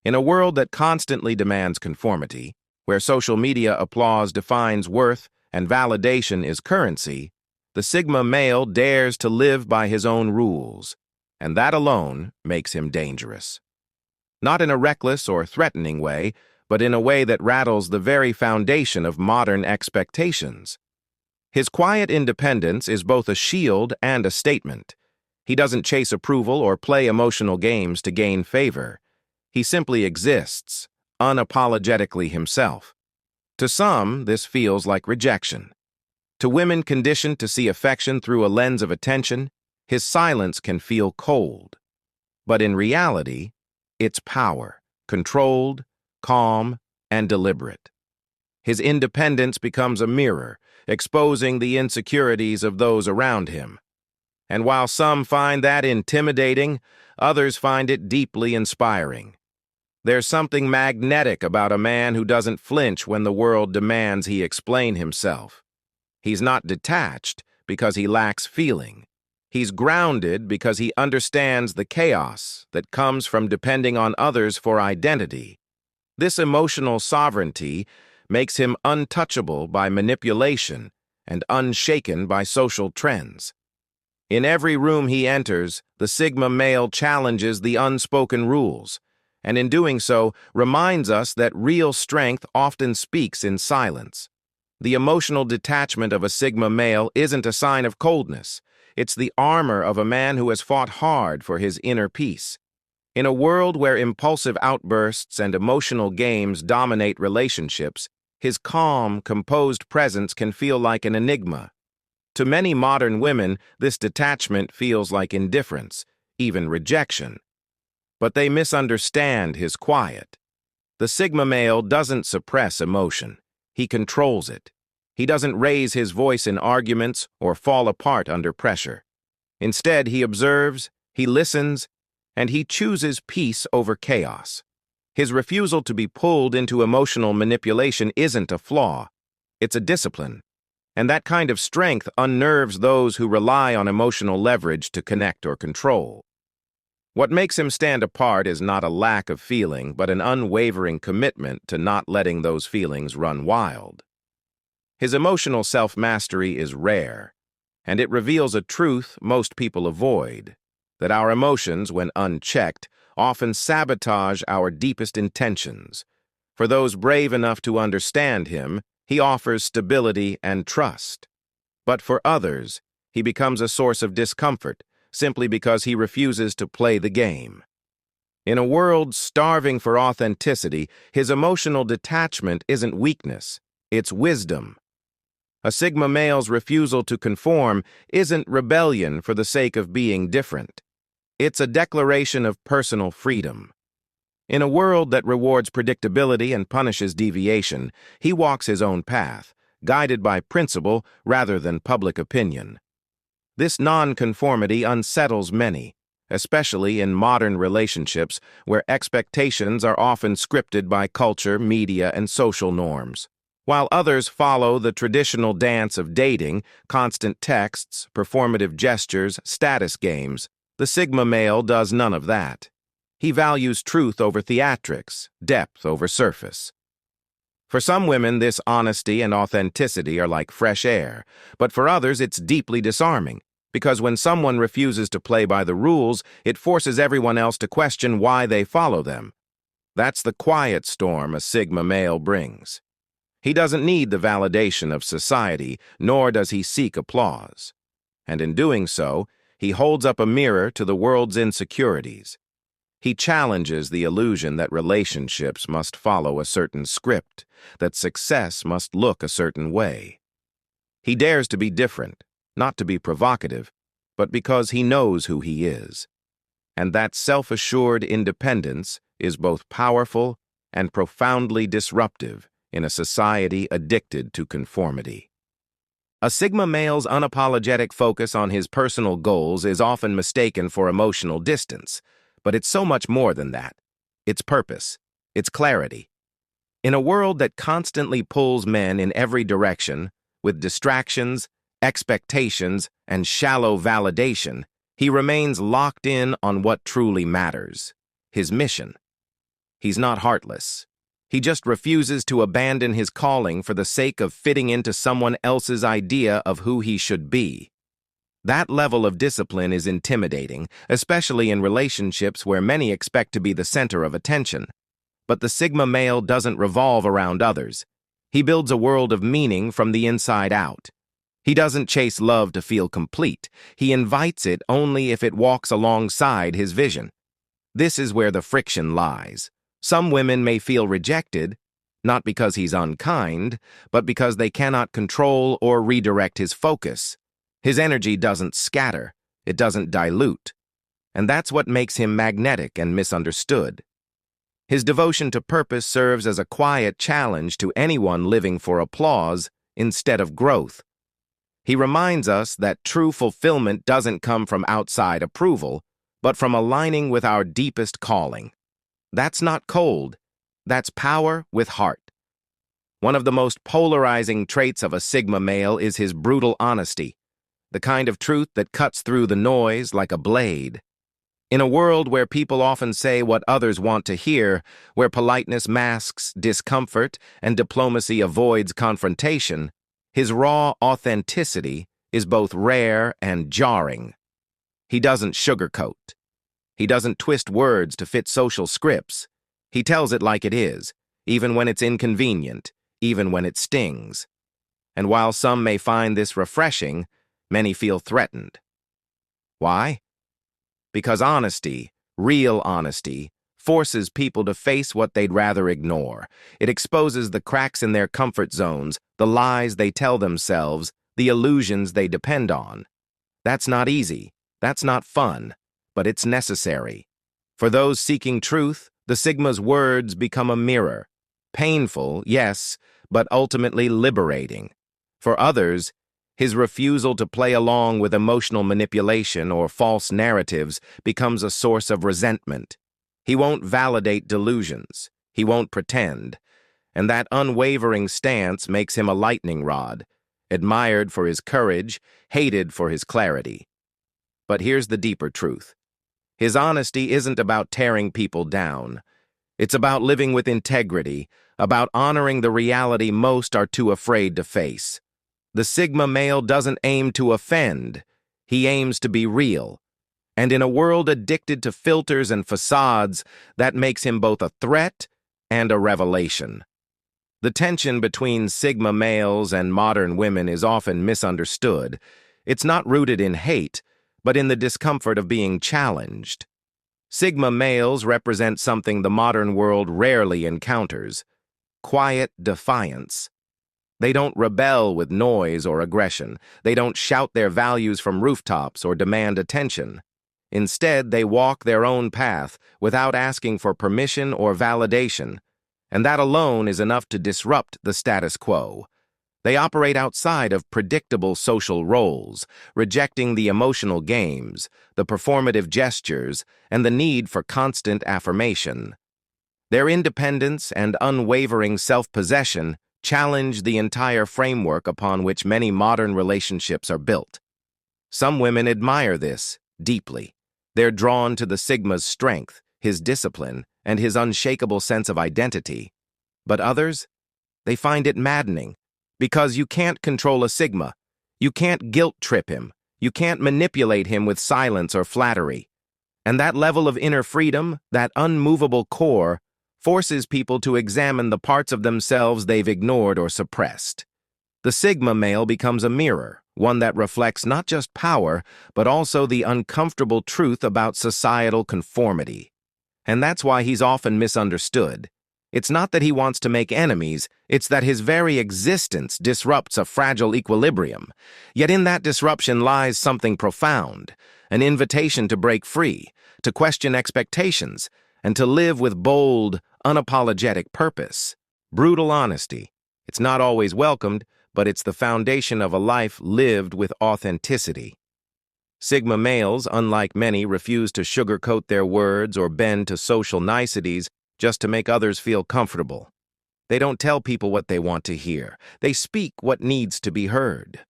In a world that constantly demands conformity, where social media applause defines worth and validation is currency, the Sigma male dares to live by his own rules, and that alone makes him dangerous. Not in a reckless or threatening way, but in a way that rattles the very foundation of modern expectations. His quiet independence is both a shield and a statement. He doesn't chase approval or play emotional games to gain favor. He simply exists, unapologetically himself. To some, this feels like rejection. To women conditioned to see affection through a lens of attention, his silence can feel cold. But in reality, it's power, controlled, calm, and deliberate. His independence becomes a mirror, exposing the insecurities of those around him. And while some find that intimidating, others find it deeply inspiring. There's something magnetic about a man who doesn't flinch when the world demands he explain himself. He's not detached because he lacks feeling. He's grounded because he understands the chaos that comes from depending on others for identity. This emotional sovereignty makes him untouchable by manipulation and unshaken by social trends. In every room he enters, the Sigma male challenges the unspoken rules, and in doing so reminds us that real strength often speaks in silence. The emotional detachment of a Sigma male isn't a sign of coldness. It's the armor of a man who has fought hard for his inner peace. In a world where impulsive outbursts and emotional games dominate relationships, his calm, composed presence can feel like an enigma. To many modern women, this detachment feels like indifference, even rejection. But they misunderstand his quiet. The Sigma male doesn't suppress emotion. He controls it. He doesn't raise his voice in arguments or fall apart under pressure. Instead, he observes, he listens, and he chooses peace over chaos. His refusal to be pulled into emotional manipulation isn't a flaw. It's a discipline. And that kind of strength unnerves those who rely on emotional leverage to connect or control. What makes him stand apart is not a lack of feeling, but an unwavering commitment to not letting those feelings run wild. His emotional self-mastery is rare, and it reveals a truth most people avoid, that our emotions, when unchecked, often sabotage our deepest intentions. For those brave enough to understand him, he offers stability and trust. But for others, he becomes a source of discomfort, simply because he refuses to play the game. In a world starving for authenticity, his emotional detachment isn't weakness, it's wisdom. A Sigma male's refusal to conform isn't rebellion for the sake of being different. It's a declaration of personal freedom. In a world that rewards predictability and punishes deviation, he walks his own path, guided by principle rather than public opinion. This nonconformity unsettles many, especially in modern relationships where expectations are often scripted by culture, media, and social norms. While others follow the traditional dance of dating, constant texts, performative gestures, status games, the Sigma male does none of that. He values truth over theatrics, depth over surface. For some women, this honesty and authenticity are like fresh air, but for others it's deeply disarming, because when someone refuses to play by the rules, it forces everyone else to question why they follow them. That's the quiet storm a Sigma male brings. He doesn't need the validation of society, nor does he seek applause. And in doing so, he holds up a mirror to the world's insecurities. He challenges the illusion that relationships must follow a certain script, that success must look a certain way. He dares to be different, not to be provocative, but because he knows who he is. And that self-assured independence is both powerful and profoundly disruptive in a society addicted to conformity. A Sigma male's unapologetic focus on his personal goals is often mistaken for emotional distance, but it's so much more than that. It's purpose. It's clarity. In a world that constantly pulls men in every direction, with distractions, expectations, and shallow validation, he remains locked in on what truly matters, his mission. He's not heartless. He just refuses to abandon his calling for the sake of fitting into someone else's idea of who he should be. That level of discipline is intimidating, especially in relationships where many expect to be the center of attention. But the Sigma male doesn't revolve around others. He builds a world of meaning from the inside out. He doesn't chase love to feel complete. He invites it only if it walks alongside his vision. This is where the friction lies. Some women may feel rejected, not because he's unkind, but because they cannot control or redirect his focus. His energy doesn't scatter, it doesn't dilute. And that's what makes him magnetic and misunderstood. His devotion to purpose serves as a quiet challenge to anyone living for applause instead of growth. He reminds us that true fulfillment doesn't come from outside approval, but from aligning with our deepest calling. That's not cold, that's power with heart. One of the most polarizing traits of a Sigma male is his brutal honesty, the kind of truth that cuts through the noise like a blade. In a world where people often say what others want to hear, where politeness masks discomfort and diplomacy avoids confrontation, his raw authenticity is both rare and jarring. He doesn't sugarcoat. He doesn't twist words to fit social scripts. He tells it like it is, even when it's inconvenient, even when it stings. And while some may find this refreshing, many feel threatened. Why? Because honesty, real honesty, forces people to face what they'd rather ignore. It exposes the cracks in their comfort zones, the lies they tell themselves, the illusions they depend on. That's not easy. That's not fun. But it's necessary. For those seeking truth, the Sigma's words become a mirror. Painful, yes, but ultimately liberating. For others, his refusal to play along with emotional manipulation or false narratives becomes a source of resentment. He won't validate delusions. He won't pretend. And that unwavering stance makes him a lightning rod, admired for his courage, hated for his clarity. But here's the deeper truth. His honesty isn't about tearing people down. It's about living with integrity, about honoring the reality most are too afraid to face. The Sigma male doesn't aim to offend. He aims to be real. And in a world addicted to filters and facades, that makes him both a threat and a revelation. The tension between Sigma males and modern women is often misunderstood. It's not rooted in hate, but in the discomfort of being challenged. Sigma males represent something the modern world rarely encounters: quiet defiance. They don't rebel with noise or aggression. They don't shout their values from rooftops or demand attention. Instead, they walk their own path without asking for permission or validation, and that alone is enough to disrupt the status quo. They operate outside of predictable social roles, rejecting the emotional games, the performative gestures, and the need for constant affirmation. Their independence and unwavering self-possession challenge the entire framework upon which many modern relationships are built. Some women admire this deeply. They're drawn to the Sigma's strength, his discipline, and his unshakable sense of identity. But others, they find it maddening. Because you can't control a Sigma. You can't guilt-trip him. You can't manipulate him with silence or flattery. And that level of inner freedom, that unmovable core, forces people to examine the parts of themselves they've ignored or suppressed. The Sigma male becomes a mirror, one that reflects not just power, but also the uncomfortable truth about societal conformity. And that's why he's often misunderstood. It's not that he wants to make enemies, it's that his very existence disrupts a fragile equilibrium. Yet in that disruption lies something profound, an invitation to break free, to question expectations, and to live with bold, unapologetic purpose. Brutal honesty. It's not always welcomed, but it's the foundation of a life lived with authenticity. Sigma males, unlike many, refuse to sugarcoat their words or bend to social niceties just to make others feel comfortable. They don't tell people what they want to hear. They speak what needs to be heard.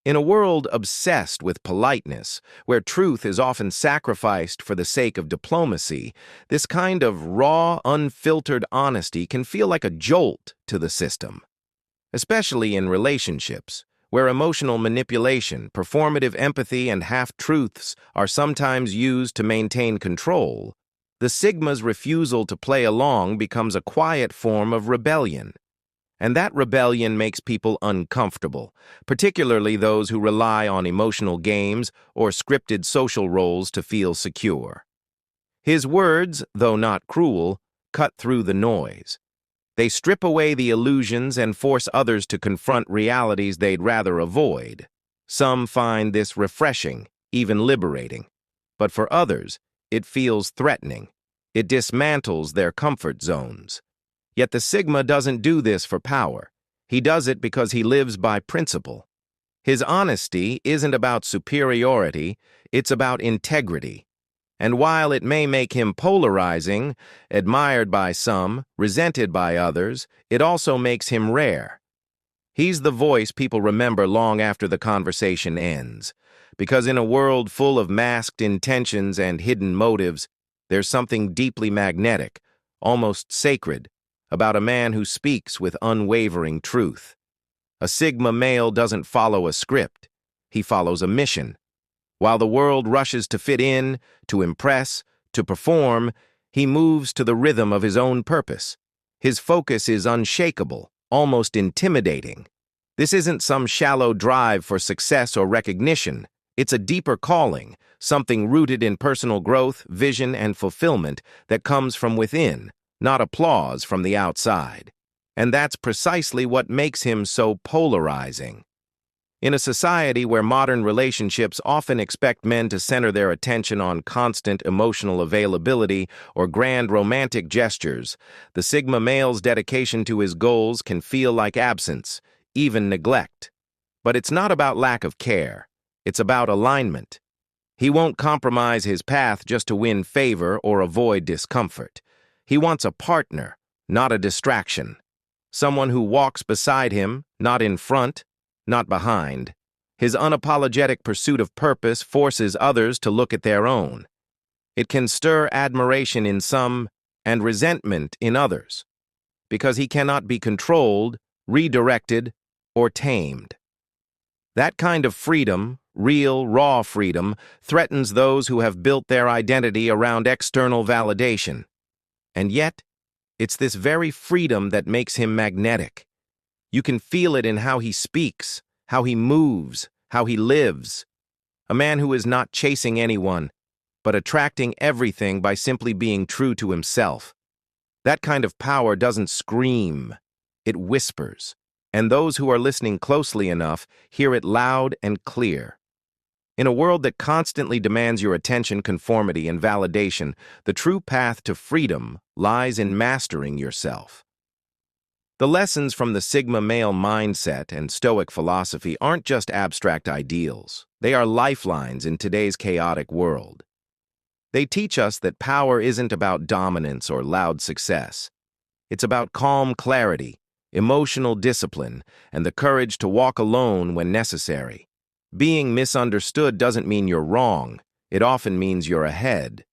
In a world obsessed with politeness, where truth is often sacrificed for the sake of diplomacy, this kind of raw, unfiltered honesty can feel like a jolt to the system. Especially in relationships, where emotional manipulation, performative empathy, and half-truths are sometimes used to maintain control, the Sigma's refusal to play along becomes a quiet form of rebellion. And that rebellion makes people uncomfortable, particularly those who rely on emotional games or scripted social roles to feel secure. His words, though not cruel, cut through the noise. They strip away the illusions and force others to confront realities they'd rather avoid. Some find this refreshing, even liberating. But for others, it feels threatening. It dismantles their comfort zones. Yet the Sigma doesn't do this for power. He does it because he lives by principle. His honesty isn't about superiority, it's about integrity. And while it may make him polarizing, admired by some, resented by others, it also makes him rare. He's the voice people remember long after the conversation ends. Because in a world full of masked intentions and hidden motives, there's something deeply magnetic, almost sacred, about a man who speaks with unwavering truth. A Sigma male doesn't follow a script. He follows a mission. While the world rushes to fit in, to impress, to perform, he moves to the rhythm of his own purpose. His focus is unshakable, almost intimidating. This isn't some shallow drive for success or recognition. It's a deeper calling, something rooted in personal growth, vision, and fulfillment that comes from within, not applause from the outside. And that's precisely what makes him so polarizing. In a society where modern relationships often expect men to center their attention on constant emotional availability or grand romantic gestures, the Sigma male's dedication to his goals can feel like absence, even neglect. But it's not about lack of care. It's about alignment. He won't compromise his path just to win favor or avoid discomfort. He wants a partner, not a distraction. Someone who walks beside him, not in front, not behind. His unapologetic pursuit of purpose forces others to look at their own. It can stir admiration in some and resentment in others, because he cannot be controlled, redirected, or tamed. That kind of freedom, real, raw freedom, threatens those who have built their identity around external validation. And yet, it's this very freedom that makes him magnetic. You can feel it in how he speaks, how he moves, how he lives. A man who is not chasing anyone, but attracting everything by simply being true to himself. That kind of power doesn't scream, it whispers. And those who are listening closely enough hear it loud and clear. In a world that constantly demands your attention, conformity, and validation, the true path to freedom lies in mastering yourself. The lessons from the Sigma male mindset and Stoic philosophy aren't just abstract ideals. They are lifelines in today's chaotic world. They teach us that power isn't about dominance or loud success. It's about calm clarity, emotional discipline, and the courage to walk alone when necessary. Being misunderstood doesn't mean you're wrong. It often means you're ahead.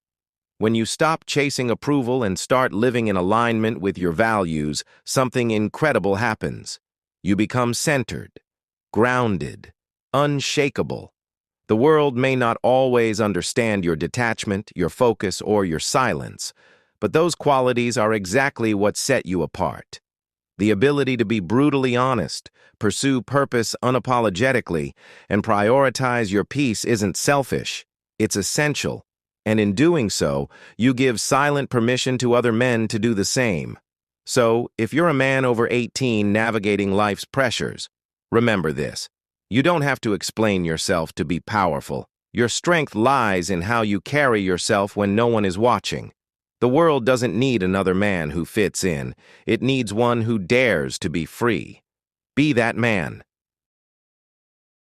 When you stop chasing approval and start living in alignment with your values, something incredible happens. You become centered, grounded, unshakable. The world may not always understand your detachment, your focus, or your silence, but those qualities are exactly what set you apart. The ability to be brutally honest, pursue purpose unapologetically, and prioritize your peace isn't selfish, it's essential. And in doing so, you give silent permission to other men to do the same. So, if you're a man over 18 navigating life's pressures, remember this. You don't have to explain yourself to be powerful. Your strength lies in how you carry yourself when no one is watching. The world doesn't need another man who fits in. It needs one who dares to be free. Be that man.